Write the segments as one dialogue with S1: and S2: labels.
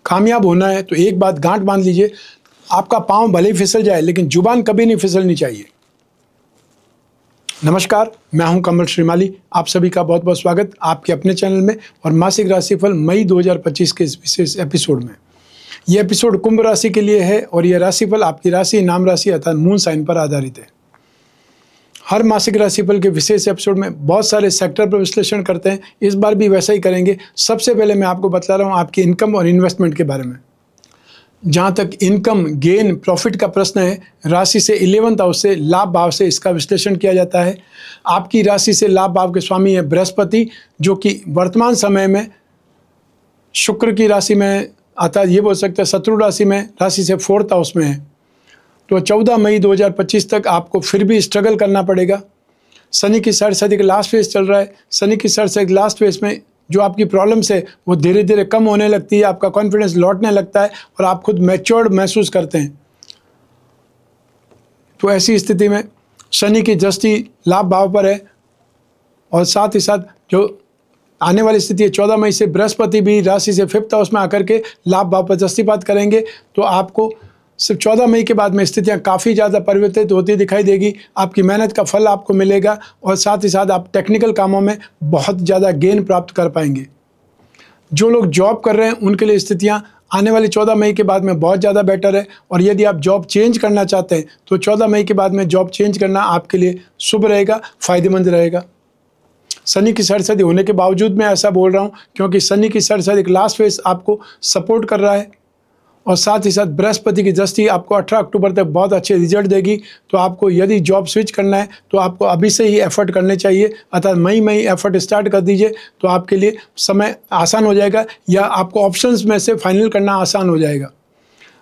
S1: कामयाब होना है तो एक बात गांठ बांध लीजिए, आपका पाँव भले ही फिसल जाए लेकिन जुबान कभी नहीं फिसलनी चाहिए। नमस्कार, मैं हूं कमल श्रीमाली। आप सभी का बहुत बहुत स्वागत आपके अपने चैनल में और मासिक राशिफल मई 2025 के इस विशेष एपिसोड में। यह एपिसोड कुंभ राशि के लिए है और यह राशिफल आपकी राशि, नाम राशि अर्थात मून साइन पर आधारित है। हर मासिक राशिफल के विशेष एपिसोड में बहुत सारे सेक्टर पर विश्लेषण करते हैं, इस बार भी वैसा ही करेंगे। सबसे पहले मैं आपको बता रहा हूँ आपकी इनकम और इन्वेस्टमेंट के बारे में। जहाँ तक इनकम, गेन, प्रॉफिट का प्रश्न है, राशि से 11th हाउस से, लाभ भाव से इसका विश्लेषण किया जाता है। आपकी राशि से लाभ भाव के स्वामी है बृहस्पति, जो कि वर्तमान समय में शुक्र की राशि में, अर्थात ये बोल सकते हैं शत्रु राशि में, राशि से 4th हाउस में है। तो 14 मई 2025 तक आपको फिर भी स्ट्रगल करना पड़ेगा। शनि की सरसदी का लास्ट फेज चल रहा है। शनि की सरसदी लास्ट फेज में जो आपकी प्रॉब्लम्स है वो धीरे धीरे कम होने लगती है, आपका कॉन्फिडेंस लौटने लगता है और आप खुद मैच्योर्ड महसूस करते हैं। तो ऐसी स्थिति में शनि की दृष्टि लाभ भाव पर है और साथ ही साथ जो आने वाली स्थिति है 14 मई से बृहस्पति भी राशि से 5th हाउस में आकर के लाभ भाव पर दृष्टिपात करेंगे। तो आपको सिर्फ 14 मई के बाद में स्थितियां काफ़ी ज़्यादा परिवर्तित होती दिखाई देगी। आपकी मेहनत का फल आपको मिलेगा और साथ ही साथ आप टेक्निकल कामों में बहुत ज़्यादा गेन प्राप्त कर पाएंगे। जो लोग जॉब कर रहे हैं उनके लिए स्थितियां आने वाली 14 मई के बाद में बहुत ज़्यादा बेटर है। और यदि आप जॉब चेंज करना चाहते हैं तो 14 मई के बाद में जॉब चेंज करना आपके लिए शुभ रहेगा, फ़ायदेमंद रहेगा। शनि की सरसदी होने के बावजूद मैं ऐसा बोल रहा हूँ क्योंकि शनि की सरसदी लास्ट फेज आपको सपोर्ट कर रहा है और साथ ही साथ बृहस्पति की दृष्टि आपको 18 अक्टूबर तक बहुत अच्छे रिजल्ट देगी। तो आपको यदि जॉब स्विच करना है तो आपको अभी से ही एफर्ट करने चाहिए, अर्थात मई एफर्ट स्टार्ट कर दीजिए तो आपके लिए समय आसान हो जाएगा या आपको ऑप्शंस में से फाइनल करना आसान हो जाएगा।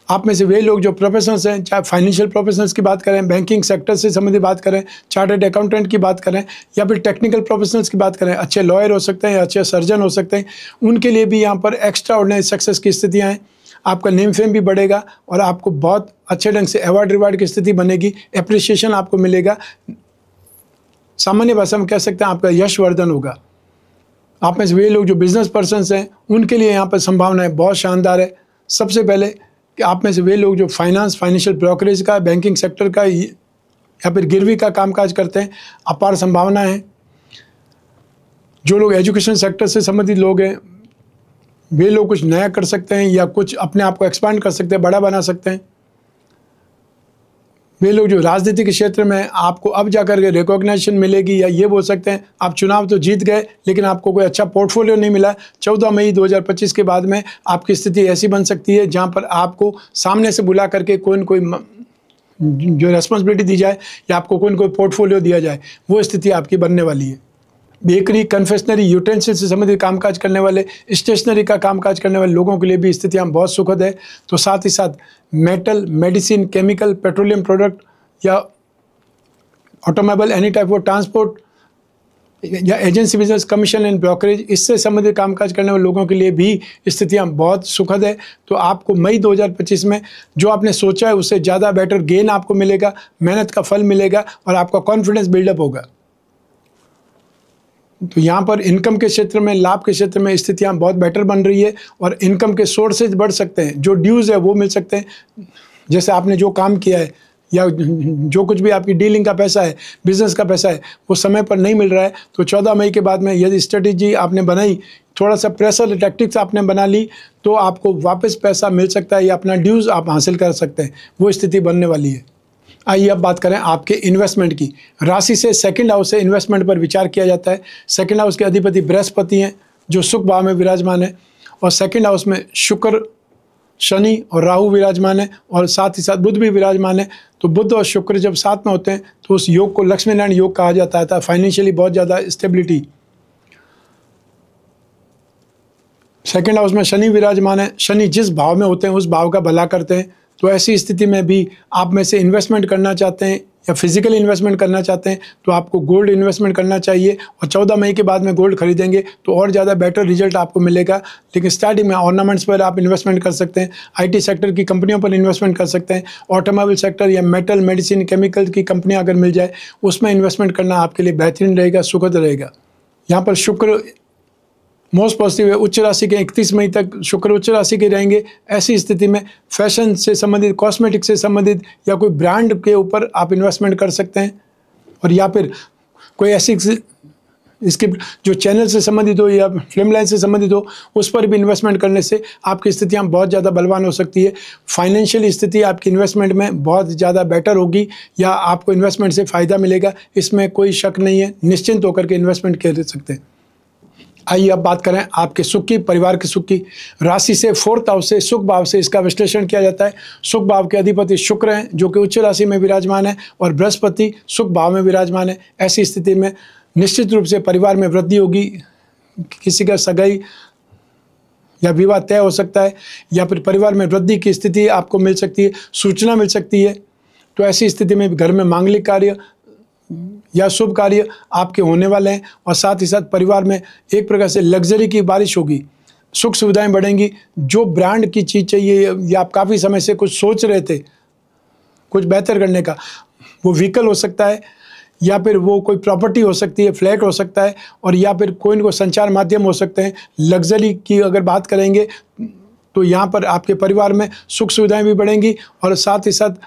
S1: आप में से वे लोग जो प्रोफेशनल्स हैं, चाहे फाइनेंशियल प्रोफेशनल्स की बात करें, बैंकिंग सेक्टर से संबंधित बात करें, चार्टर्ड अकाउंटेंट की बात करें या फिर टेक्निकल प्रोफेशनल्स की बात करें, अच्छे लॉयर हो सकते हैं या अच्छे सर्जन हो सकते हैं, उनके लिए भी यहाँ पर एक्स्ट्रा ऑर्डिनरी सक्सेस की स्थितियाँ हैं। आपका नेम फेम भी बढ़ेगा और आपको बहुत अच्छे ढंग से अवार्ड रिवार्ड की स्थिति बनेगी, एप्रिसिएशन आपको मिलेगा। सामान्य भाषा में कह सकते हैं आपका यशवर्धन होगा। आप में से वे लोग जो बिजनेस पर्सन्स हैं उनके लिए यहाँ पर संभावनाएं बहुत शानदार है। सबसे पहले कि आप में से वे लोग जो फाइनेंशियल ब्रोकरेज का, बैंकिंग सेक्टर का या फिर गिरवी का कामकाज करते हैं, अपार संभावना है। जो लोग एजुकेशन सेक्टर से संबंधित लोग हैं वे लोग कुछ नया कर सकते हैं या कुछ अपने आप को एक्सपांड कर सकते हैं, बड़ा बना सकते हैं। वे लोग जो राजनीति के क्षेत्र में आपको अब जाकर के रिकॉग्निशन मिलेगी या ये बोल सकते हैं आप चुनाव तो जीत गए लेकिन आपको कोई अच्छा पोर्टफोलियो नहीं मिला। 14 मई 2025 के बाद में आपकी स्थिति ऐसी बन सकती है जहां पर आपको सामने से बुला करके कोई न कोई जो रेस्पॉन्सिबिलिटी दी जाए या आपको कोई न कोई पोर्टफोलियो दिया जाए, वो स्थिति आपकी बनने वाली है। बेकरी, कन्फेक्शनरी, यूटेंसिल से संबंधित कामकाज करने वाले, स्टेशनरी का कामकाज करने वाले लोगों के लिए भी स्थितियाँ बहुत सुखद है। तो साथ ही साथ metal, medicine, chemical, petroleum product या automobile, any type of transport या agency business, commission and brokerage, इससे संबंधित कामकाज करने वाले लोगों के लिए भी स्थितियाँ बहुत सुखद है। तो आपको मई 2025 में जो आपने सोचा है उससे ज़्यादा बेटर गेन आपको मिलेगा, मेहनत का फल मिलेगा और आपका कॉन्फिडेंस बिल्डअप होगा। तो यहाँ पर इनकम के क्षेत्र में, लाभ के क्षेत्र में स्थितियाँ बहुत बेटर बन रही है और इनकम के सोर्सेज बढ़ सकते हैं। जो ड्यूज़ है वो मिल सकते हैं, जैसे आपने जो काम किया है या जो कुछ भी आपकी डीलिंग का पैसा है, बिजनेस का पैसा है, वो समय पर नहीं मिल रहा है। तो 14 मई के बाद में यदि स्ट्रेटेजी आपने बनाई, थोड़ा सा प्रेशर टैक्टिक्स आपने बना ली तो आपको वापस पैसा मिल सकता है या अपना ड्यूज़ आप हासिल कर सकते हैं। वो स्थिति बनने वाली है। आइए अब बात करें आपके इन्वेस्टमेंट की। राशि से 2nd हाउस से इन्वेस्टमेंट पर विचार किया जाता है। 2nd हाउस के अधिपति बृहस्पति हैं जो सुख भाव में विराजमान है और 2nd हाउस में शुक्र, शनि और राहु विराजमान है और साथ ही साथ बुध भी विराजमान है। तो बुध और शुक्र जब साथ में होते हैं तो उस योग को लक्ष्मी नारायण योग कहा जाता है। फाइनेंशियली बहुत ज़्यादा स्टेबिलिटी। 2nd हाउस में शनि विराजमान है। शनि जिस भाव में होते हैं उस भाव का भला करते हैं। तो ऐसी स्थिति में भी आप में से इन्वेस्टमेंट करना चाहते हैं या फिजिकल इन्वेस्टमेंट करना चाहते हैं तो आपको गोल्ड इन्वेस्टमेंट करना चाहिए और 14 मई के बाद में गोल्ड खरीदेंगे तो और ज़्यादा बेटर रिजल्ट आपको मिलेगा। लेकिन स्टार्टिंग में ऑर्नामेंट्स पर आप इन्वेस्टमेंट कर सकते हैं, आईटी सेक्टर की कंपनियों पर इन्वेस्टमेंट कर सकते हैं, ऑटोमोबाइल सेक्टर या मेटल, मेडिसिन, केमिकल की कंपनियाँ अगर मिल जाए उसमें इन्वेस्टमेंट करना आपके लिए बेहतरीन रहेगा, सुखद रहेगा। यहाँ पर शुक्र मोस्ट पॉजिटिव है। उच्च राशि के 31 मई तक शुक्र उच्च राशि के रहेंगे। ऐसी स्थिति में फैशन से संबंधित, कॉस्मेटिक से संबंधित या कोई ब्रांड के ऊपर आप इन्वेस्टमेंट कर सकते हैं, और या फिर कोई ऐसी स्क्रिप्ट जो चैनल से संबंधित हो या फिल्म लाइन से संबंधित हो, उस पर भी इन्वेस्टमेंट करने से आपकी स्थितियाँ बहुत ज़्यादा बलवान हो सकती है। फाइनेंशियल स्थिति आपकी इन्वेस्टमेंट में बहुत ज़्यादा बेटर होगी या आपको इन्वेस्टमेंट से फ़ायदा मिलेगा, इसमें कोई शक नहीं है। निश्चिंत होकर के इन्वेस्टमेंट कर सकते हैं। आइए अब बात करें आपके सुख की, परिवार के सुख की। राशि से 4th हाउस से, सुख भाव से इसका विश्लेषण किया जाता है। सुख भाव के अधिपति शुक्र हैं जो कि उच्च राशि में विराजमान है, और बृहस्पति सुख भाव में विराजमान है। ऐसी स्थिति में निश्चित रूप से परिवार में वृद्धि होगी। किसी का सगाई या विवाह तय हो सकता है, या फिर परिवार में वृद्धि की स्थिति आपको मिल सकती है, सूचना मिल सकती है। तो ऐसी स्थिति में घर में मांगलिक कार्य या शुभ कार्य आपके होने वाले हैं, और साथ ही साथ परिवार में एक प्रकार से लग्जरी की बारिश होगी, सुख सुविधाएं बढ़ेंगी। जो ब्रांड की चीज़ चाहिए या आप काफ़ी समय से कुछ सोच रहे थे कुछ बेहतर करने का, वो व्हीकल हो सकता है, या फिर वो कोई प्रॉपर्टी हो सकती है, फ्लैट हो सकता है, और या फिर कोई न कोई संचार माध्यम हो सकते हैं। लग्जरी की अगर बात करेंगे तो यहाँ पर आपके परिवार में सुख सुविधाएं भी बढ़ेंगी, और साथ ही साथ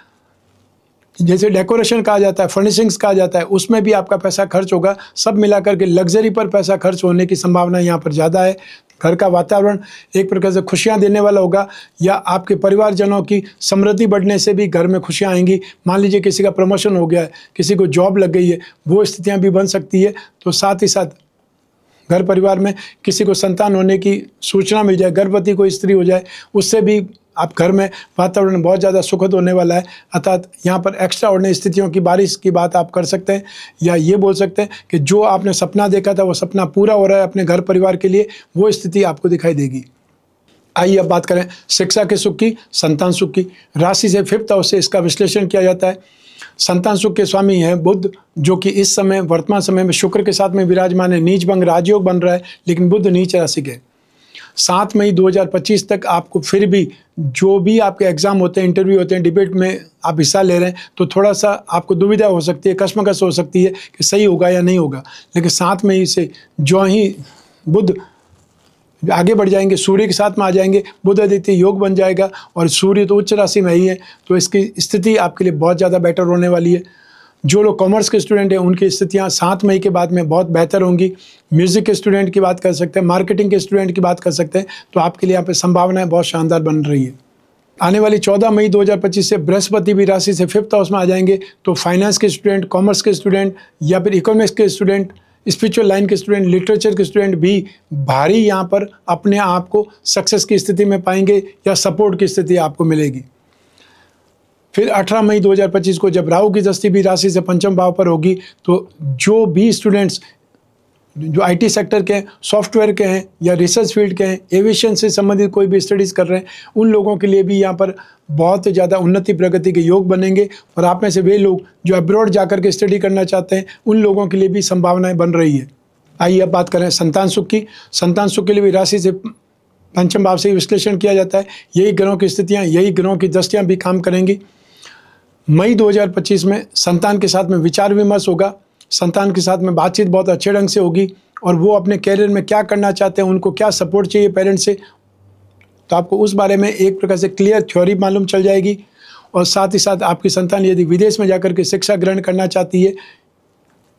S1: जैसे डेकोरेशन कहा जाता है, फर्निशिंग्स कहा जाता है, उसमें भी आपका पैसा खर्च होगा। सब मिलाकर के लग्जरी पर पैसा खर्च होने की संभावना यहाँ पर ज़्यादा है। घर का वातावरण एक प्रकार से खुशियाँ देने वाला होगा, या आपके परिवारजनों की समृद्धि बढ़ने से भी घर में खुशियाँ आएंगी। मान लीजिए किसी का प्रमोशन हो गया है, किसी को जॉब लग गई है, वो स्थितियाँ भी बन सकती है। तो साथ ही साथ घर परिवार में किसी को संतान होने की सूचना मिल जाए, गर्भवती कोई स्त्री हो जाए, उससे भी आप घर में वातावरण बहुत ज़्यादा सुखद होने वाला है। अर्थात यहाँ पर एक्स्ट्रा ऑर्डिनरी स्थितियों की बारिश की बात आप कर सकते हैं, या ये बोल सकते हैं कि जो आपने सपना देखा था वो सपना पूरा हो रहा है अपने घर परिवार के लिए, वो स्थिति आपको दिखाई देगी। आइए अब बात करें शिक्षा के सुख की, संतान सुख की। राशि से 5th हाउस से इसका विश्लेषण किया जाता है। संतान सुख के स्वामी हैं बुध, जो कि इस समय वर्तमान समय में शुक्र के साथ में विराजमान है। नीच भंग राजयोग बन रहा है, लेकिन बुध नीच राशि के। 7 मई 2025 तक आपको फिर भी जो भी आपके एग्ज़ाम होते हैं, इंटरव्यू होते हैं, डिबेट में आप हिस्सा ले रहे हैं, तो थोड़ा सा आपको दुविधा हो सकती है, कश्मकश हो सकती है कि सही होगा या नहीं होगा। लेकिन 7 मई से जो ही बुध आगे बढ़ जाएंगे, सूर्य के साथ में आ जाएंगे, बुध आदित्य योग बन जाएगा, और सूर्य तो उच्च राशि में ही है, तो इसकी स्थिति आपके लिए बहुत ज़्यादा बेटर होने वाली है। जो लोग कॉमर्स के स्टूडेंट हैं उनकी स्थितियाँ 7 मई के बाद में बहुत बेहतर होंगी। म्यूज़िक के स्टूडेंट की बात कर सकते हैं, मार्केटिंग के स्टूडेंट की बात कर सकते हैं, तो आपके लिए यहाँ पे संभावनाएं बहुत शानदार बन रही है। आने वाली 14 मई 2025 से बृहस्पति भी राशि से 5th हाउस में आ जाएंगे, तो फाइनेंस के स्टूडेंट, कॉमर्स के स्टूडेंट, या फिर इकोनॉमिक्स के स्टूडेंट, स्पिरिचुअल लाइन के स्टूडेंट, लिटरेचर के स्टूडेंट भी भारी यहाँ पर अपने आप को सक्सेस की स्थिति में पाएंगे, या सपोर्ट की स्थिति आपको मिलेगी। फिर 18 मई 2025 को जब राहु की दृष्टि भी राशि से 5th भाव पर होगी, तो जो भी स्टूडेंट्स जो आईटी सेक्टर के हैं, सॉफ्टवेयर के हैं, या रिसर्च फील्ड के हैं, एविएशन से संबंधित कोई भी स्टडीज़ कर रहे हैं, उन लोगों के लिए भी यहाँ पर बहुत ज़्यादा उन्नति प्रगति के योग बनेंगे। और आप में से वे लोग जो अब्रॉड जाकर के स्टडी करना चाहते हैं, उन लोगों के लिए भी संभावनाएं बन रही है। आइए अब बात करें संतान सुख की। संतान सुख के लिए भी राशि से 5th भाव से ही विश्लेषण किया जाता है। यही ग्रहों की स्थितियाँ, यही ग्रहों की दृष्टियाँ भी काम करेंगी। मई 2025 में संतान के साथ में विचार विमर्श होगा, संतान के साथ में बातचीत बहुत अच्छे ढंग से होगी, और वो अपने कैरियर में क्या करना चाहते हैं, उनको क्या सपोर्ट चाहिए पेरेंट्स से, तो आपको उस बारे में एक प्रकार से क्लियर थ्योरी मालूम चल जाएगी। और साथ ही साथ आपकी संतान यदि विदेश में जाकर के शिक्षा ग्रहण करना चाहती है,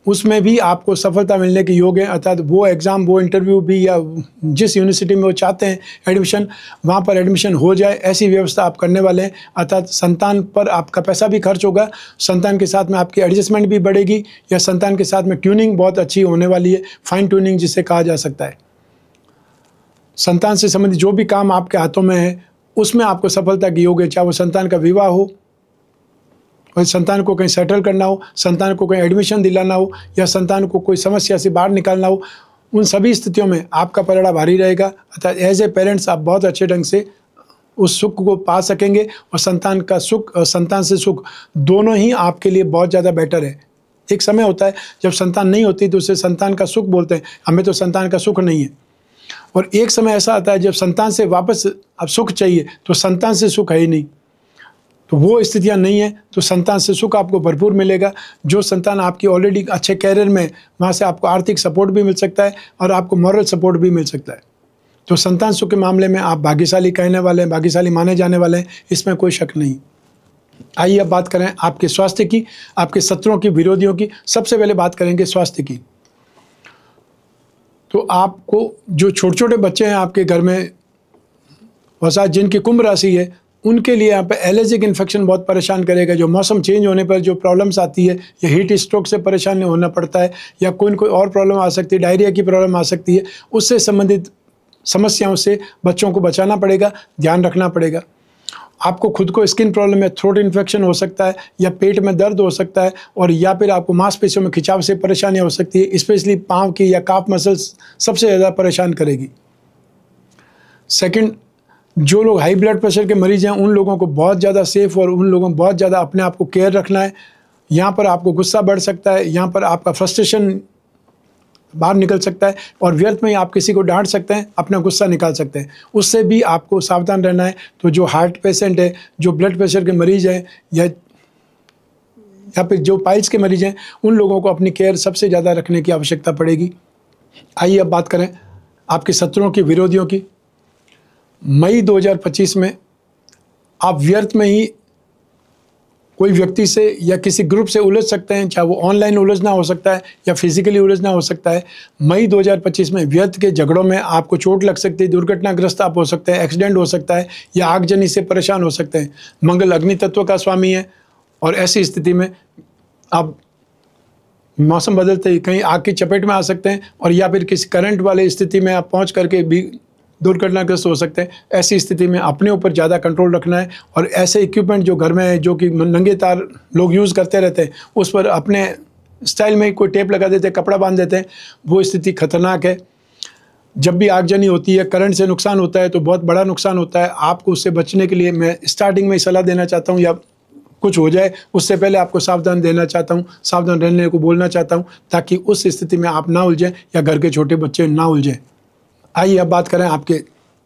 S1: उसमें भी आपको सफलता मिलने के योग है। अर्थात वो एग्ज़ाम, वो इंटरव्यू भी, या जिस यूनिवर्सिटी में वो चाहते हैं एडमिशन, वहाँ पर एडमिशन हो जाए, ऐसी व्यवस्था आप करने वाले हैं। अर्थात संतान पर आपका पैसा भी खर्च होगा, संतान के साथ में आपकी एडजस्टमेंट भी बढ़ेगी, या संतान के साथ में ट्यूनिंग बहुत अच्छी होने वाली है, फाइन ट्यूनिंग जिसे कहा जा सकता है। संतान से संबंधित जो भी काम आपके हाथों में है, उसमें आपको सफलता के योग है। चाहे वो संतान का विवाह हो, और संतान को कहीं सेटल करना हो, संतान को कहीं एडमिशन दिलाना हो, या संतान को कोई समस्या से बाहर निकालना हो, उन सभी स्थितियों में आपका पलड़ा भारी रहेगा। अर्थात एज ए पेरेंट्स आप बहुत अच्छे ढंग से उस सुख को पा सकेंगे, और संतान का सुख और संतान से सुख दोनों ही आपके लिए बहुत ज़्यादा बेटर है। एक समय होता है जब संतान नहीं होती तो उसे संतान का सुख बोलते हैं, हमें तो संतान का सुख नहीं है। और एक समय ऐसा आता है जब संतान से वापस अब सुख चाहिए, तो संतान से सुख है ही नहीं। तो वो स्थितियां नहीं है तो संतान से सुख आपको भरपूर मिलेगा। जो संतान आपकी ऑलरेडी अच्छे कैरियर में, वहाँ से आपको आर्थिक सपोर्ट भी मिल सकता है और आपको मॉरल सपोर्ट भी मिल सकता है। तो संतान सुख के मामले में आप भाग्यशाली कहने वाले हैं, भाग्यशाली माने जाने वाले हैं, इसमें कोई शक नहीं। आइए अब बात करें आपके स्वास्थ्य की, आपके शत्रुओं की, विरोधियों की। सबसे पहले बात करेंगे स्वास्थ्य की। तो आपको जो छोटे छोटे बच्चे हैं आपके घर में और साथ जिनकी कुंभ राशि है, उनके लिए यहाँ पे एलर्जिक इन्फेक्शन बहुत परेशान करेगा। जो मौसम चेंज होने पर जो प्रॉब्लम्स आती है, या हीट स्ट्रोक से परेशान होना पड़ता है, या कोई और प्रॉब्लम आ सकती है, डायरिया की प्रॉब्लम आ सकती है, उससे संबंधित समस्याओं से बच्चों को बचाना पड़ेगा, ध्यान रखना पड़ेगा। आपको खुद को स्किन प्रॉब्लम है, थ्रोट इन्फेक्शन हो सकता है, या पेट में दर्द हो सकता है, और या फिर आपको मांसपेशियों में खिंचाव से परेशानियाँ हो सकती है। स्पेशली पाँव की या काफ मसल्स सबसे ज़्यादा परेशान करेगी। सेकंड, जो लोग हाई ब्लड प्रेशर के मरीज हैं, उन लोगों को बहुत ज़्यादा सेफ और उन लोगों को बहुत ज़्यादा अपने आप को केयर रखना है। यहाँ पर आपको गुस्सा बढ़ सकता है, यहाँ पर आपका फ्रस्ट्रेशन बाहर निकल सकता है, और व्यर्थ में आप किसी को डांट सकते हैं, अपना गुस्सा निकाल सकते हैं। उससे भी आपको सावधान रहना है। तो जो हार्ट पेशेंट है, जो ब्लड प्रेशर के मरीज हैं, या फिर जो पाइल्स के मरीज हैं, उन लोगों को अपनी केयर सबसे ज़्यादा रखने की आवश्यकता पड़ेगी। आइए अब बात करें आपके शत्रुओं की, विरोधियों की। मई 2025 में आप व्यर्थ में ही कोई व्यक्ति से या किसी ग्रुप से उलझ सकते हैं, चाहे वो ऑनलाइन उलझना हो सकता है या फिजिकली उलझना हो सकता है। मई 2025 में व्यर्थ के झगड़ों में आपको चोट लग सकती है, दुर्घटनाग्रस्त आप हो सकते हैं, एक्सीडेंट हो सकता है, या आगजनी से परेशान हो सकते हैं। मंगल अग्नि तत्व का स्वामी है, और ऐसी स्थिति में आप मौसम बदलते ही कहीं आग की चपेट में आ सकते हैं, और या फिर किसी करंट वाली स्थिति में आप पहुँच करके भी दुर्घटनाग्रस्त हो सकते हैं। ऐसी स्थिति में अपने ऊपर ज़्यादा कंट्रोल रखना है, और ऐसे इक्विपमेंट जो घर में है, जो कि नंगे तार लोग यूज़ करते रहते हैं, उस पर अपने स्टाइल में कोई टेप लगा देते हैं, कपड़ा बांध देते हैं, वो स्थिति खतरनाक है। जब भी आगजनी होती है, करंट से नुकसान होता है, तो बहुत बड़ा नुकसान होता है। आपको उससे बचने के लिए मैं स्टार्टिंग में सलाह देना चाहता हूँ, या कुछ हो जाए उससे पहले आपको सावधान देना चाहता हूँ, सावधान रहने को बोलना चाहता हूँ, ताकि उस स्थिति में आप ना उलझें या घर के छोटे बच्चे ना उलझें। आइए अब बात करें आपके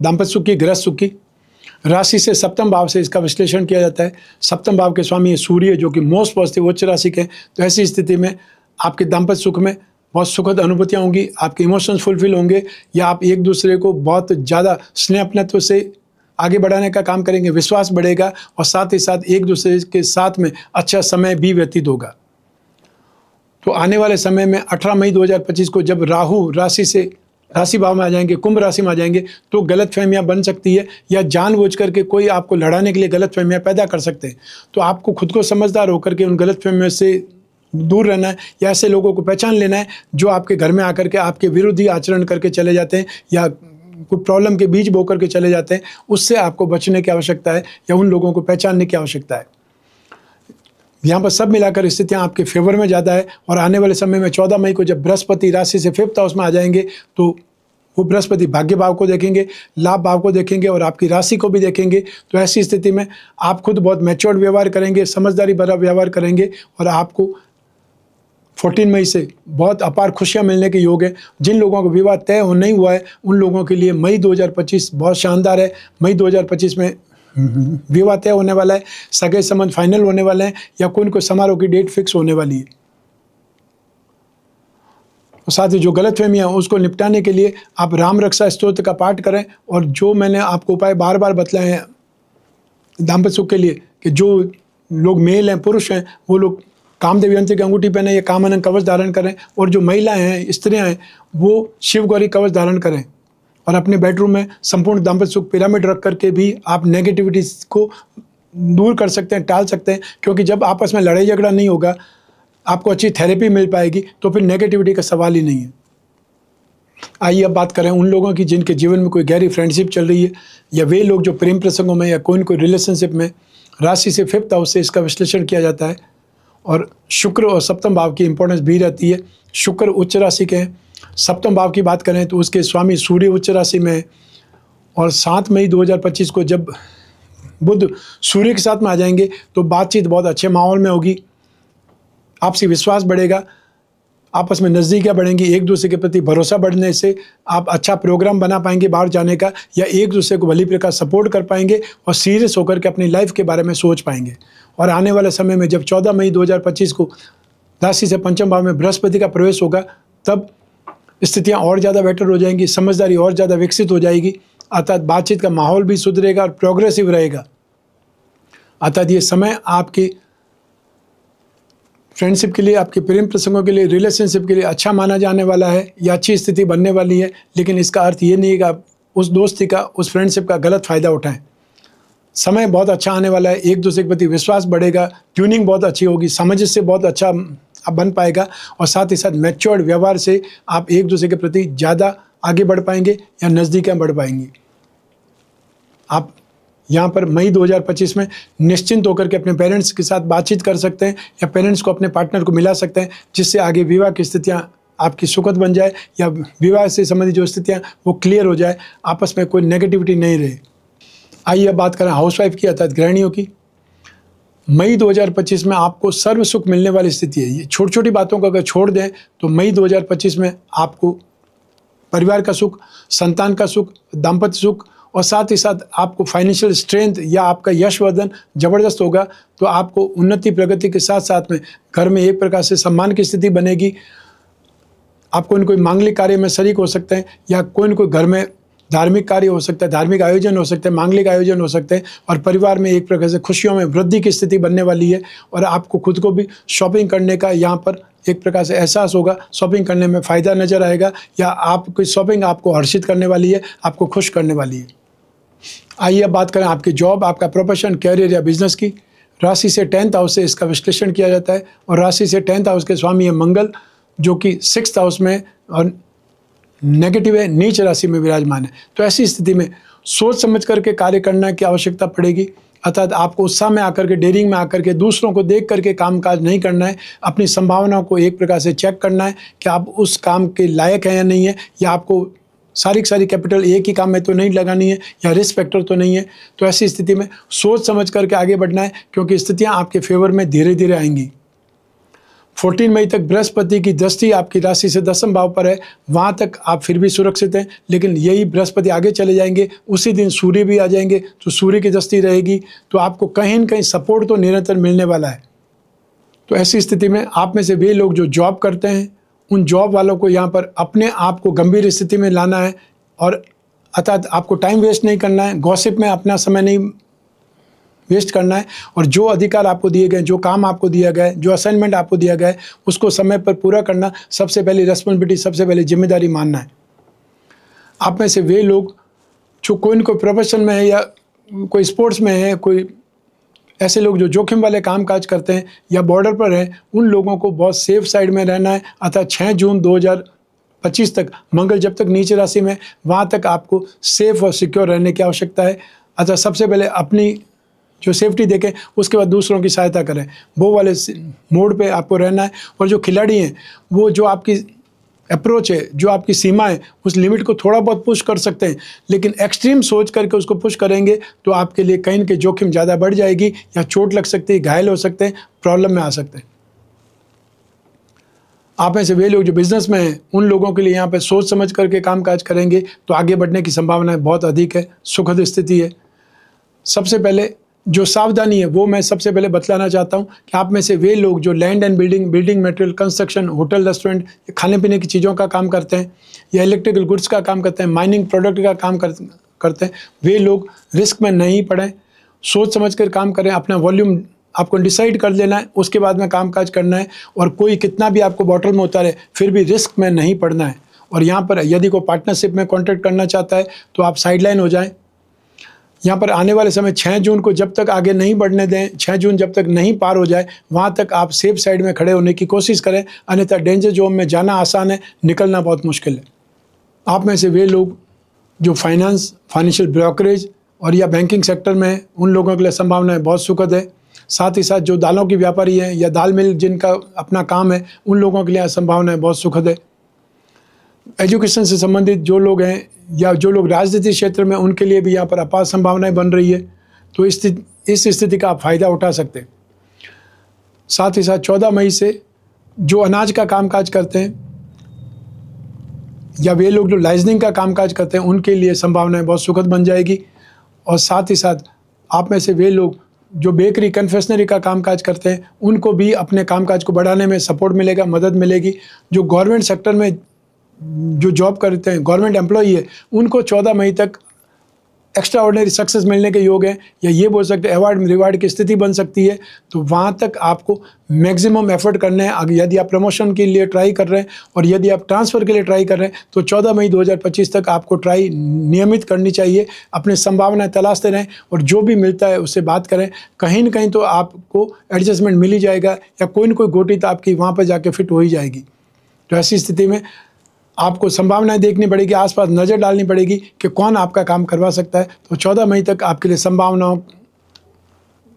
S1: दाम्पत्य सुख की, गृहस्थ सुख की। राशि से सप्तम भाव से इसका विश्लेषण किया जाता है। सप्तम भाव के स्वामी सूर्य, जो कि मोस्ट पॉजिटिव उच्च राशि के। तो ऐसी स्थिति में आपके दाम्पत्य सुख में बहुत सुखद अनुभूतियाँ होंगी, आपके इमोशंस फुलफिल होंगे, या आप एक दूसरे को बहुत ज़्यादा स्नेहपनत्व से आगे बढ़ाने का काम करेंगे, विश्वास बढ़ेगा, और साथ ही साथ एक दूसरे के साथ में अच्छा समय भी व्यतीत होगा। तो आने वाले समय में 18 मई 2025 को जब राहु राशि भाव में आ जाएंगे, कुंभ राशि में आ जाएंगे, तो गलतफहमियां बन सकती है, या जानबूझ करके कोई आपको लड़ाने के लिए गलतफहमियां पैदा कर सकते हैं। तो आपको खुद को समझदार होकर के उन गलतफहमियों से दूर रहना है, या ऐसे लोगों को पहचान लेना है जो आपके घर में आकर के आपके विरोधी आचरण करके चले जाते हैं, या कोई प्रॉब्लम के बीज बो करके चले जाते हैं। उससे आपको बचने की आवश्यकता है, या उन लोगों को पहचानने की आवश्यकता है। यहाँ पर सब मिलाकर स्थितियाँ आपके फेवर में ज़्यादा है। और आने वाले समय में 14 मई को जब बृहस्पति राशि से 5th हाउस में आ जाएंगे, तो वो बृहस्पति भाग्य भाव को देखेंगे, लाभ भाव को देखेंगे, और आपकी राशि को भी देखेंगे। तो ऐसी स्थिति में आप खुद बहुत मैच्योर्ड व्यवहार करेंगे, समझदारी भरा व्यवहार करेंगे, और आपको 14 मई से बहुत अपार खुशियाँ मिलने के योग है। जिन लोगों को विवाह तय नहीं हुआ है, उन लोगों के लिए मई 2025 बहुत शानदार है। मई 2025 में विवाह तय होने वाला है, सगे संबंध फाइनल होने वाले हैं, या कोई समारोह की डेट फिक्स होने वाली है। और साथ ही जो गलतफहमियां हैं उसको निपटाने के लिए आप राम रक्षा स्तोत्र का पाठ करें। और जो मैंने आपको उपाय बार बार बतलाए हैं दाम्पत्य सुख के लिए, कि जो लोग मेल हैं, पुरुष हैं, वो लोग कामदेव यंत्र की अंगूठी पहने या कामानंद कवच धारण करें, और जो महिलाएं हैं, स्त्रियां हैं, वो शिव गौरी कवच धारण करें। और अपने बेडरूम में संपूर्ण दाम्पत्य सुख पिरामिड रख करके भी आप नेगेटिविटी को दूर कर सकते हैं, टाल सकते हैं। क्योंकि जब आपस में लड़ाई झगड़ा नहीं होगा, आपको अच्छी थेरेपी मिल पाएगी, तो फिर नेगेटिविटी का सवाल ही नहीं है। आइए अब बात करें उन लोगों की जिनके जीवन में कोई गहरी फ्रेंडशिप चल रही है, या वे लोग जो प्रेम प्रसंगों में या कोई रिलेशनशिप में। राशि से 5th हाउस से इसका विश्लेषण किया जाता है, और शुक्र और सप्तम भाव की इंपॉर्टेंस भी रहती है। शुक्र उच्च राशि के हैं। सप्तम भाव की बात करें तो उसके स्वामी सूर्य उच्च राशि में है। और 7 मई 2025 को जब बुध सूर्य के साथ में आ जाएंगे, तो बातचीत बहुत अच्छे माहौल में होगी, आपसी विश्वास बढ़ेगा, आपस में नज़दीकियाँ बढ़ेंगी, एक दूसरे के प्रति भरोसा बढ़ने से आप अच्छा प्रोग्राम बना पाएंगे बाहर जाने का, या एक दूसरे को भली प्रकार सपोर्ट कर पाएंगे और सीरियस होकर के अपनी लाइफ के बारे में सोच पाएंगे। और आने वाले समय में जब 14 मई 2025 को राशि से पंचम भाव में बृहस्पति का प्रवेश होगा, तब स्थितियाँ और ज़्यादा बेटर हो जाएंगी, समझदारी और ज़्यादा विकसित हो जाएगी, अर्थात बातचीत का माहौल भी सुधरेगा और प्रोग्रेसिव रहेगा। अर्थात ये समय आपकी फ्रेंडशिप के लिए, आपके प्रेम प्रसंगों के लिए, रिलेशनशिप के लिए अच्छा माना जाने वाला है या अच्छी स्थिति बनने वाली है। लेकिन इसका अर्थ ये नहीं है कि आप उस दोस्ती का, उस फ्रेंडशिप का गलत फ़ायदा उठाएं। समय बहुत अच्छा आने वाला है, एक दूसरे के प्रति विश्वास बढ़ेगा, ट्यूनिंग बहुत अच्छी होगी, सामंजस्य बहुत अच्छा बन पाएगा, और साथ ही साथ मैच्योर्ड व्यवहार से आप एक दूसरे के प्रति ज़्यादा आगे बढ़ पाएंगे या नज़दीकियाँ बढ़ पाएंगी। आप यहाँ पर मई 2025 में निश्चिंत होकर के अपने पेरेंट्स के साथ बातचीत कर सकते हैं या पेरेंट्स को अपने पार्टनर को मिला सकते हैं, जिससे आगे विवाह की स्थितियाँ आपकी सुखद बन जाए या विवाह से संबंधित जो स्थितियाँ वो क्लियर हो जाए, आपस में कोई नेगेटिविटी नहीं रहे। आइए अब बात करें हाउसवाइफ की, अर्थात गृहिणियों की। मई 2025 में आपको सर्व सुख मिलने वाली स्थिति है। ये छोटी छोटी बातों को अगर छोड़ दें तो मई 2025 में आपको परिवार का सुख, संतान का सुख, दाम्पत्य सुख और साथ ही साथ आपको फाइनेंशियल स्ट्रेंथ या आपका यशवर्धन ज़बरदस्त होगा। तो आपको उन्नति प्रगति के साथ साथ में घर में एक प्रकार से सम्मान की स्थिति बनेगी। आप कोई न कोई मांगलिक कार्य में शरीक हो सकते हैं या कोई न कोई घर में धार्मिक कार्य हो सकता है, धार्मिक आयोजन हो सकते हैं, मांगलिक आयोजन हो सकते हैं, और परिवार में एक प्रकार से खुशियों में वृद्धि की स्थिति बनने वाली है। और आपको खुद को भी शॉपिंग करने का यहाँ पर एक प्रकार से एहसास होगा, शॉपिंग करने में फ़ायदा नज़र आएगा, या आपकी शॉपिंग आपको हर्षित करने वाली है, आपको खुश करने वाली है। आइए अब बात करें आपकी जॉब, आपका प्रोफेशन, कैरियर या बिजनेस की। राशि से 10th हाउस से इसका विश्लेषण किया जाता है, और राशि से 10th हाउस के स्वामी है मंगल, जो कि 6th हाउस में और नेगेटिव है, नीच राशि में विराजमान है। तो ऐसी स्थिति में सोच समझ करके कार्य करने की आवश्यकता पड़ेगी। अर्थात आपको उत्साह में आकर के, डेयरिंग में आकर के, दूसरों को देख करके कामकाज नहीं करना है। अपनी संभावनाओं को एक प्रकार से चेक करना है कि आप उस काम के लायक हैं या नहीं है, या आपको सारी कैपिटल एक ही काम में तो नहीं लगानी है, या रिस्क फैक्टर तो नहीं है। तो ऐसी स्थिति में सोच समझ करके आगे बढ़ना है, क्योंकि स्थितियाँ आपके फेवर में धीरे धीरे आएंगी। 14 मई तक बृहस्पति की दृष्टि आपकी राशि से 10वें भाव पर है, वहाँ तक आप फिर भी सुरक्षित हैं। लेकिन यही बृहस्पति आगे चले जाएंगे, उसी दिन सूर्य भी आ जाएंगे, तो सूर्य की दृष्टि रहेगी, तो आपको कहीं न कहीं सपोर्ट तो निरंतर मिलने वाला है। तो ऐसी स्थिति में आप में से वे लोग जो जॉब करते हैं, उन जॉब वालों को यहाँ पर अपने आप को गंभीर स्थिति में लाना है, और अर्थात आपको टाइम वेस्ट नहीं करना है, गॉसिप में अपना समय नहीं वेस्ट करना है, और जो अधिकार आपको दिए गए, जो काम आपको दिया गया है, जो असाइनमेंट आपको दिया गया है, उसको समय पर पूरा करना सबसे पहली रिस्पॉन्सिबिलिटी, सबसे पहले जिम्मेदारी मानना है। आप में से वे लोग जो कोई न कोई प्रोफेशन में है या कोई स्पोर्ट्स में है, कोई ऐसे लोग जो जोखिम वाले काम काज करते हैं या बॉर्डर पर हैं, उन लोगों को बहुत सेफ साइड में रहना है। अर्थात 6 जून 2025 तक मंगल जब तक नीचे राशि में, वहाँ तक आपको सेफ और सिक्योर रहने की आवश्यकता है। अर्थात सबसे पहले अपनी जो सेफ्टी देखें, उसके बाद दूसरों की सहायता करें, वो वाले मोड पे आपको रहना है। और जो खिलाड़ी हैं, वो जो आपकी अप्रोच है, जो आपकी सीमा है, उस लिमिट को थोड़ा बहुत पुश कर सकते हैं, लेकिन एक्सट्रीम सोच करके उसको पुश करेंगे तो आपके लिए कहीं के जोखिम ज़्यादा बढ़ जाएगी, या चोट लग सकती है, घायल हो सकते हैं, प्रॉब्लम में आ सकते हैं। आप में से वे लोग जो बिजनेस में हैं, उन लोगों के लिए यहाँ पे सोच समझ करके काम काज करेंगे तो आगे बढ़ने की संभावनाएं बहुत अधिक है, सुखद स्थिति है। सबसे पहले जो सावधानी है वो मैं सबसे पहले बतलाना चाहता हूँ कि आप में से वे लोग जो land and building material, construction, hotel, restaurant, खाने पीने की चीज़ों का काम करते हैं, या इलेक्ट्रिकल गुड्स का काम करते हैं, माइनिंग प्रोडक्ट का काम करते हैं, वे लोग रिस्क में नहीं पड़ें, सोच समझ कर काम करें। अपना वॉल्यूम आपको डिसाइड कर लेना है, उसके बाद में काम काज करना है, और कोई कितना भी आपको बॉटल में उतारे फिर भी रिस्क में नहीं पड़ना है। और यहाँ पर यदि कोई पार्टनरशिप में कॉन्ट्रैक्ट करना चाहता है तो आप साइडलाइन हो जाएं। यहाँ पर आने वाले समय 6 जून को जब तक आगे नहीं बढ़ने दें, 6 जून जब तक नहीं पार हो जाए, वहाँ तक आप सेफ साइड में खड़े होने की कोशिश करें, अन्यथा डेंजर जोन में जाना आसान है, निकलना बहुत मुश्किल है। आप में से वे लोग जो फाइनेंशियल ब्रोकरेज और या बैंकिंग सेक्टर में हैं, उन लोगों के लिए संभावनाएं बहुत सुखद है। साथ ही साथ जो दालों की व्यापारी हैं या दाल मिल जिनका अपना काम है, उन लोगों के लिए संभावनाएं बहुत सुखद है। एजुकेशन से संबंधित जो लोग हैं या जो लोग राजनीतिक क्षेत्र में, उनके लिए भी यहाँ पर अपार संभावनाएं बन रही है, तो इस स्थिति का आप फायदा उठा सकते हैं। साथ ही साथ 14 मई से जो अनाज का कामकाज करते हैं या वे लोग जो लाइजनिंग का कामकाज करते हैं उनके लिए संभावनाएं बहुत सुखद बन जाएगी। और साथ ही साथ आप में से वे लोग जो बेकरी कन्फेक्शनरी का कामकाज करते हैं उनको भी अपने कामकाज को बढ़ाने में सपोर्ट मिलेगा, मदद मिलेगी। जो गवर्नमेंट सेक्टर में जो जॉब करते हैं, गवर्नमेंट एम्प्लॉई है, उनको 14 मई तक एक्स्ट्रा ऑर्डिनरी सक्सेस मिलने के योग हैं, या ये बोल सकते हैं अवार्ड रिवार्ड की स्थिति बन सकती है। तो वहाँ तक आपको मैक्सिमम एफर्ट करने हैं। यदि आप प्रमोशन के लिए ट्राई कर रहे हैं और यदि आप ट्रांसफ़र के लिए ट्राई कर रहे हैं तो 14 मई 2025 तक आपको ट्राई नियमित करनी चाहिए। अपनी संभावनाएं तलाशते रहें और जो भी मिलता है उससे बात करें। कहीं ना कहीं तो आपको एडजस्टमेंट मिल ही जाएगा, या कोई ना कोई गोटी तो आपकी वहाँ पर जाके फिट हो ही जाएगी। तो ऐसी स्थिति में आपको संभावनाएं देखनी पड़ेगी, आसपास नज़र डालनी पड़ेगी कि कौन आपका काम करवा सकता है। तो 14 मई तक आपके लिए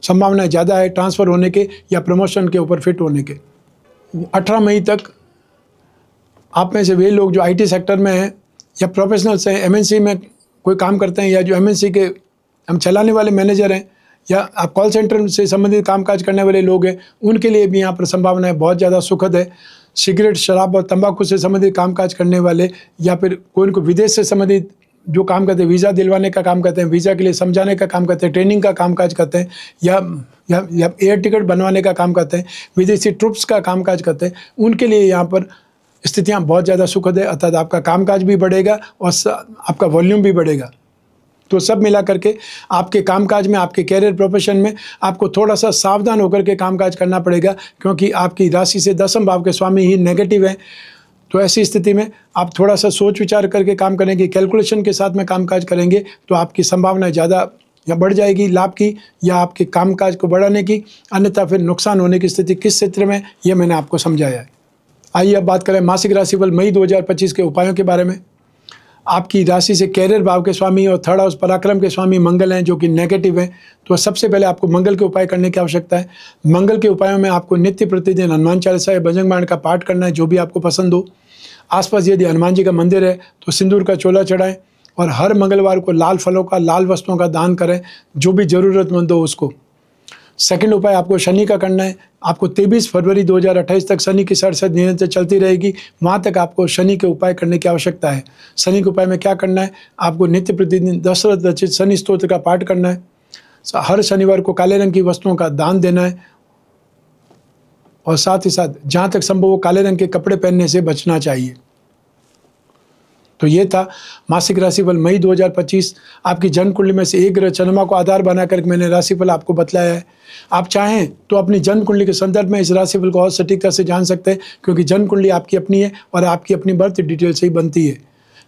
S1: संभावनाएं ज़्यादा है ट्रांसफ़र होने के या प्रमोशन के ऊपर फिट होने के। 18 मई तक आप में से वे लोग जो आईटी सेक्टर में हैं या प्रोफेशनल्स हैं, एमएनसी में कोई काम करते हैं, या जो एमएनसी के हम चलाने वाले मैनेजर हैं, या आप कॉल सेंटर से संबंधित कामकाज करने वाले लोग हैं, उनके लिए भी यहाँ पर संभावनाएं बहुत ज़्यादा सुखद है। सिगरेट, शराब और तंबाकू से संबंधित कामकाज करने वाले, या फिर कोई को विदेश से संबंधित जो काम करते हैं, वीज़ा दिलवाने का काम करते हैं, वीज़ा के लिए समझाने का काम करते हैं, ट्रेनिंग का कामकाज करते हैं, या एयर टिकट बनवाने का काम करते हैं, विदेशी ट्रुप्स का कामकाज करते हैं, उनके लिए यहाँ पर स्थितियाँ बहुत ज़्यादा सुखद है। अर्थात आपका कामकाज भी बढ़ेगा और आपका वॉल्यूम भी बढ़ेगा। तो सब मिला करके आपके कामकाज में, आपके कैरियर प्रोफेशन में आपको थोड़ा सा सावधान होकर के कामकाज करना पड़ेगा, क्योंकि आपकी राशि से 10वें भाव के स्वामी ही नेगेटिव हैं। तो ऐसी स्थिति में आप थोड़ा सा सोच विचार करके काम करेंगे, कैलकुलेशन के साथ में कामकाज करेंगे तो आपकी संभावनाएं ज़्यादा या बढ़ जाएगी लाभ की या आपके कामकाज को बढ़ाने की। अन्यथा फिर नुकसान होने की स्थिति किस क्षेत्र में, ये मैंने आपको समझाया है। आइए अब बात करें मासिक राशिफल मई 2025 के उपायों के बारे में। आपकी राशि से कैरियर भाव के स्वामी और थर्ड हाउस पराक्रम के स्वामी मंगल हैं, जो कि नेगेटिव हैं। तो सबसे पहले आपको मंगल के उपाय करने की आवश्यकता है। मंगल के उपायों में आपको नित्य प्रतिदिन हनुमान चालीसा या बजरंग बाण का पाठ करना है, जो भी आपको पसंद हो। आसपास यदि हनुमान जी का मंदिर है तो सिंदूर का चोला चढ़ाएं और हर मंगलवार को लाल फलों का, लाल वस्तुओं का दान करें, जो भी ज़रूरतमंद हो उसको। सेकंड उपाय आपको शनि का करना है। आपको 23 फरवरी 2028 तक शनि की सड़सठ निरंतर चलती रहेगी, वहाँ तक आपको शनि के उपाय करने की आवश्यकता है। शनि के उपाय में क्या करना है, आपको नित्य प्रतिदिन दशरथ रचित शनि स्तोत्र का पाठ करना है। हर शनिवार को काले रंग की वस्तुओं का दान देना है, और साथ ही साथ जहाँ तक संभव हो काले रंग के कपड़े पहनने से बचना चाहिए। तो ये था मासिक राशिफल मई 2025। आपकी जन्म कुंडली में से एक ग्रह चंद्रमा को आधार बनाकर मैंने राशिफल आपको बतलाया है। आप चाहें तो अपनी जन्म कुंडली के संदर्भ में इस राशिफल को और सटीकता से जान सकते हैं, क्योंकि जन्म कुंडली आपकी अपनी है और आपकी अपनी बर्थ डिटेल से ही बनती है।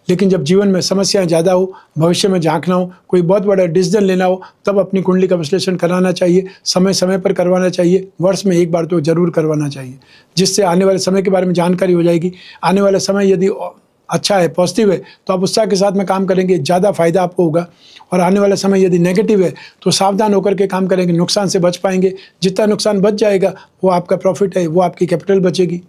S1: लेकिन जब जीवन में समस्याएं ज़्यादा हो, भविष्य में झांकना हो, कोई बहुत बड़ा डिसीजन लेना हो, तब अपनी कुंडली का विश्लेषण कराना चाहिए। समय समय पर करवाना चाहिए, वर्ष में एक बार तो जरूर करवाना चाहिए, जिससे आने वाले समय के बारे में जानकारी हो जाएगी। आने वाला समय यदि अच्छा है, पॉजिटिव है, तो आप उत्साह के साथ में काम करेंगे, ज़्यादा फायदा आपको होगा। और आने वाला समय यदि नेगेटिव है तो सावधान होकर के काम करेंगे, नुकसान से बच पाएंगे। जितना नुकसान बच जाएगा वो आपका प्रॉफिट है, वो आपकी कैपिटल बचेगी।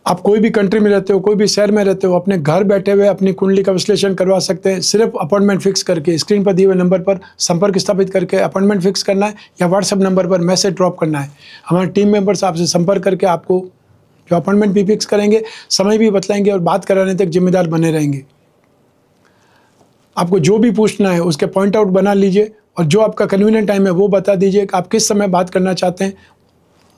S1: आप कोई भी कंट्री में रहते हो, कोई भी शहर में रहते हो, अपने घर बैठे हुए अपनी कुंडली का विश्लेषण करवा सकते हैं। सिर्फ अपॉइंटमेंट फिक्स करके स्क्रीन पर दिए हुए नंबर पर संपर्क स्थापित करके अपॉइंटमेंट फिक्स करना है, या व्हाट्सएप नंबर पर मैसेज ड्रॉप करना है। हमारे टीम मेंबर्स आपसे संपर्क करके आपको जो अपॉइंटमेंट भी फिक्स करेंगे, समय भी बतलाएंगे और बात कराने तक जिम्मेदार बने रहेंगे। आपको जो भी पूछना है उसके पॉइंट आउट बना लीजिए, और जो आपका कन्वीनियंट टाइम है वो बता दीजिए कि आप किस समय बात करना चाहते हैं।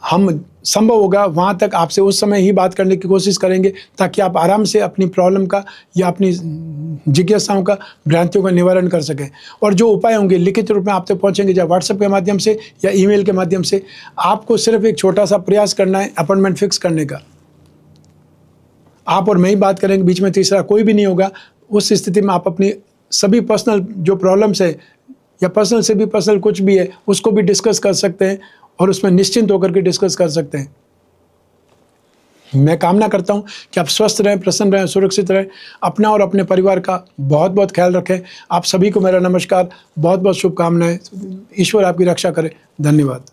S1: हम संभव होगा वहाँ तक आपसे उस समय ही बात करने की कोशिश करेंगे, ताकि आप आराम से अपनी प्रॉब्लम का या अपनी जिज्ञासाओं का, भ्रांतियों का निवारण कर सकें। और जो उपाय होंगे लिखित रूप में आप तक पहुँचेंगे, चाहे व्हाट्सएप के माध्यम से या ईमेल के माध्यम से। आपको सिर्फ एक छोटा सा प्रयास करना है अपॉइंटमेंट फिक्स करने का। आप और मैं ही बात करेंगे, बीच में तीसरा कोई भी नहीं होगा। उस स्थिति में आप अपनी सभी पर्सनल जो प्रॉब्लम्स है या पर्सनल से भी पर्सनल कुछ भी है उसको भी डिस्कस कर सकते हैं, और उसमें निश्चिंत होकर के डिस्कस कर सकते हैं। मैं कामना करता हूं कि आप स्वस्थ रहें, प्रसन्न रहें, सुरक्षित रहें। अपना और अपने परिवार का बहुत बहुत ख्याल रखें। आप सभी को मेरा नमस्कार, बहुत बहुत शुभकामनाएं। ईश्वर आपकी रक्षा करे। धन्यवाद।